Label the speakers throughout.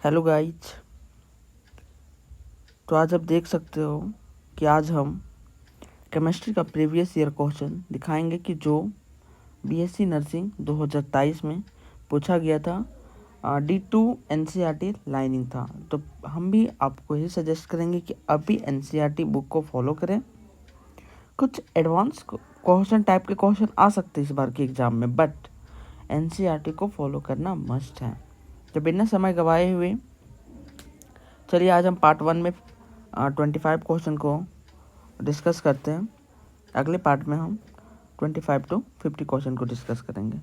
Speaker 1: Hello guys. तो आज आप देख सकते हो कि आज हम केमिस्ट्री का प्रीवियस ईयर क्वेश्चन दिखाएंगे कि जो बीएससी नर्सिंग 2023 में पूछा गया था। D2 एनसीईआरटी लाइनिंग था। तो हम भी आपको ये सजेस्ट करेंगे कि अभी एनसीईआरटी बुक को फॉलो करें। कुछ एडवांस क्वेश्चन टाइप के क्वेश्चन आ सकते हैं इस बार के एग्ज़ाम में, बट एनसीईआरटी को फॉलो करना मस्ट है। तो बिना समय गवाए हुए चलिए आज हम पार्ट 1 में 25 क्वेश्चन को डिस्कस करते हैं। अगले पार्ट में हम 25 to 50 क्वेश्चन को डिस्कस करेंगे।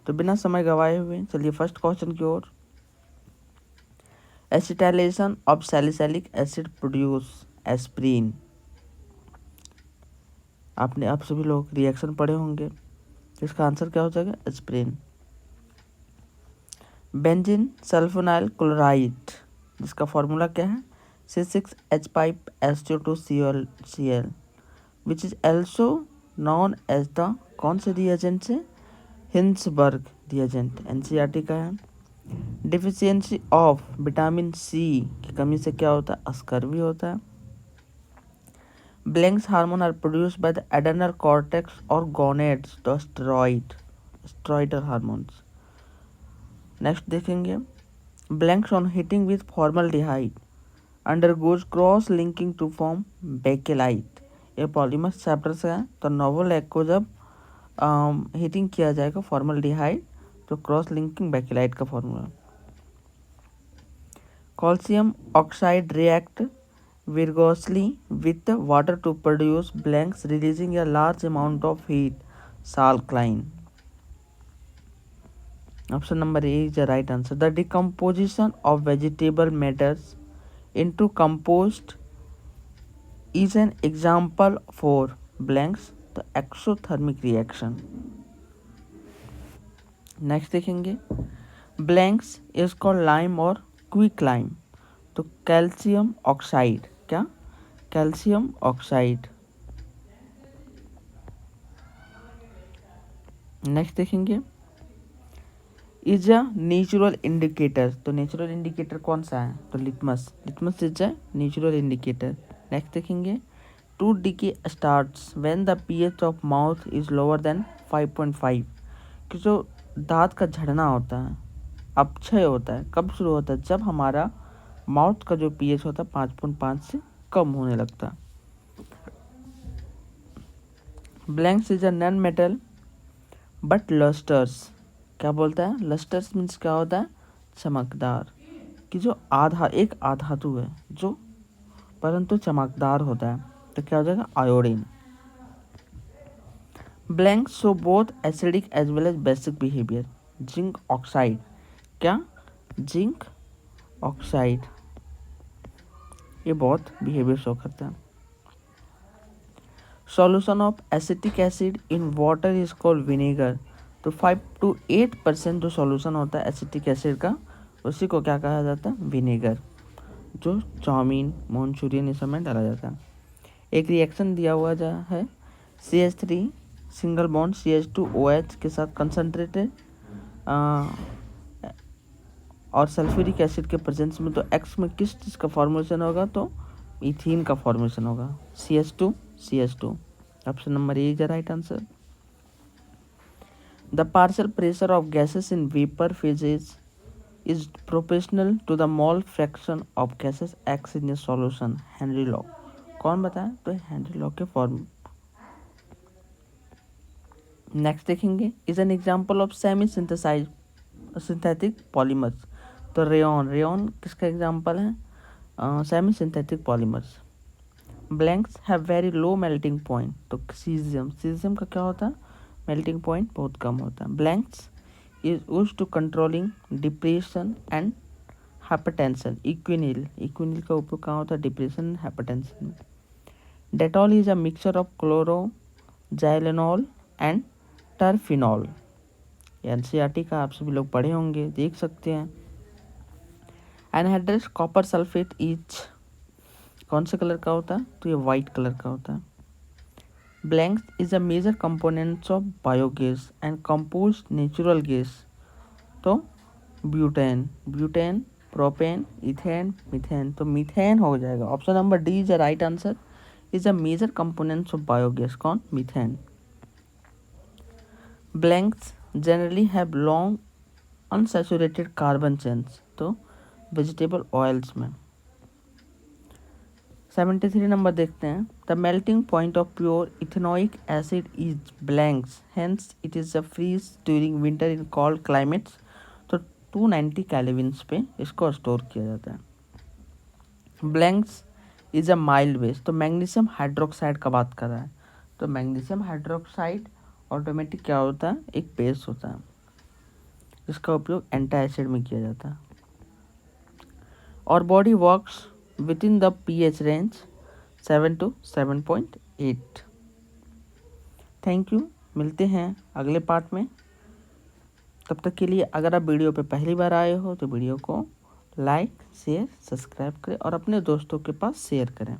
Speaker 1: तो बिना समय गवाए हुए चलिए फर्स्ट क्वेश्चन की ओर। Acetylation of salicylic acid produce aspirin. आपने आप सभी लोग रिएक्शन पढ़े होंगे, इसका आंसर क्या हो जाएगा? एस्प्रीन। बेंजीन सल्फोनाइल क्लोराइड, जिसका फॉर्मूला क्या है? C6H5SO2Cl, which is also known as the कौन से रिएजेंट से? हिंसबर्ग रिएजेंट एनसीईआरटी का है। डिफिशियंसी ऑफ विटामिन सी की कमी से क्या होता है? स्कर्वी होता है। Blanks hormone are produced by the adrenal cortex और gonads, the steroidal hormones. Next देखेंगे, blanks on heating with formaldehyde undergoes cross linking to form bakelite. ये पॉलीमर चैप्टर से है। तो नोवल एग को जब हीटिंग किया जाएगा फॉर्मल्डिहाइड तो क्रॉस लिंकिंग बेकेलाइट का formula. Calcium oxide react vigorously with water to produce blanks releasing a large amount of heat, alkaline. Option number A is the right answer. The decomposition of vegetable matters into compost is an example for blanks, the exothermic reaction. Next देखेंगे, blanks is called lime और quick lime. तो calcium oxide, क्या? Calcium oxide. Next देखेंगे, is a natural indicator. तो natural indicator कौन सा है? तो litmus is a natural indicator. Next देखेंगे, tooth decay starts when the pH of mouth is lower than 5.5। कि जो दांत का झड़ना होता है, अपक्षय होता है, कब शुरू होता है? जब हमारा माउथ का जो पीएच होता है 5.5 से कम होने लगता है। Blanks is a non metal but lustrous. क्या बोलता है? लस्टर्स मीन्स क्या होता है? चमकदार। कि जो एक आधातु है जो परंतु चमकदार होता है, तो क्या हो जाएगा? Iodine. Blanks show both acidic as well as basic behaviour. Zinc oxide, क्या? जिंक ऑक्साइड ये बहुत बिहेवियर शो करता है। Solution of acetic acid in water is called vinegar. तो 5 to 8% जो सॉल्यूशन होता है एसिटिक एसिड का, उसी को क्या कहा जाता है? विनेगर, जो चाउमीन मंचूरियन इस समय डाला जाता है। एक रिएक्शन दिया हुआ है CH3 सिंगल बॉन्ड CH2OH के साथ कंसनट्रेटेड और सल्फ्यूरिक एसिड के प्रेजेंस में, तो एक्स में किस चीज़ का फॉर्मेशन होगा? तो इथीन का फॉर्मेशन होगा, CH2। Option number A is the right answer. The partial pressure of gases in vapour phases is proportional to the mole fraction of gases x in a solution. Henry law. कौन बताया? तो Henry law के form. Next देखेंगे, is an example of semi synthesize synthetic polymers. तो rayon किसका example है? Semi synthetic polymers. Blanks have very low melting point. तो caesium का क्या होता है? मेल्टिंग पॉइंट बहुत कम होता है। Blanks is used to controlling depression and hypertension. Equanil का उपयोग कहाँ होता है? डिप्रेशन एंड हाइपरटेंशन में। Dettol is a mixture of chloroxylenol and terpineol. NCERT का आप सभी लोग पढ़े होंगे, देख सकते हैं। एनहाइड्रस कॉपर सल्फेट इज कौन से कलर का होता है? तो ये वाइट कलर का होता है। Blanks is a major components of biogas and compose natural gas. तो ब्यूटेन प्रोपेन, इथेन, मीथेन। तो मीथेन हो जाएगा। Option number D is the right answer. Is a major components of biogas. कौन? Methane. Blanks generally have long unsaturated carbon chains. तो vegetable oils में। 73 number देखते हैं। The melting point of pure ethanoic acid is blanks, hence it is a freeze during winter in cold climates. तो 290 कैल्विन्स पे इसको store किया जाता है। Blanks is a mild base. तो मैग्नीशियम हाइड्रोक्साइड का बात कर रहा है। तो मैग्नीशियम हाइड्रोक्साइड ऑटोमेटिक क्या होता है? एक बेस होता है जिसका उपयोग एंटी एसिड में किया जाता है। और body works with in the pH range 7 to 7.8। Thank you. मिलते हैं अगले पार्ट में। तब तक के लिए अगर आप वीडियो पे पहली बार आए हो तो वीडियो को लाइक, शेयर, सब्सक्राइब करें और अपने दोस्तों के पास शेयर करें।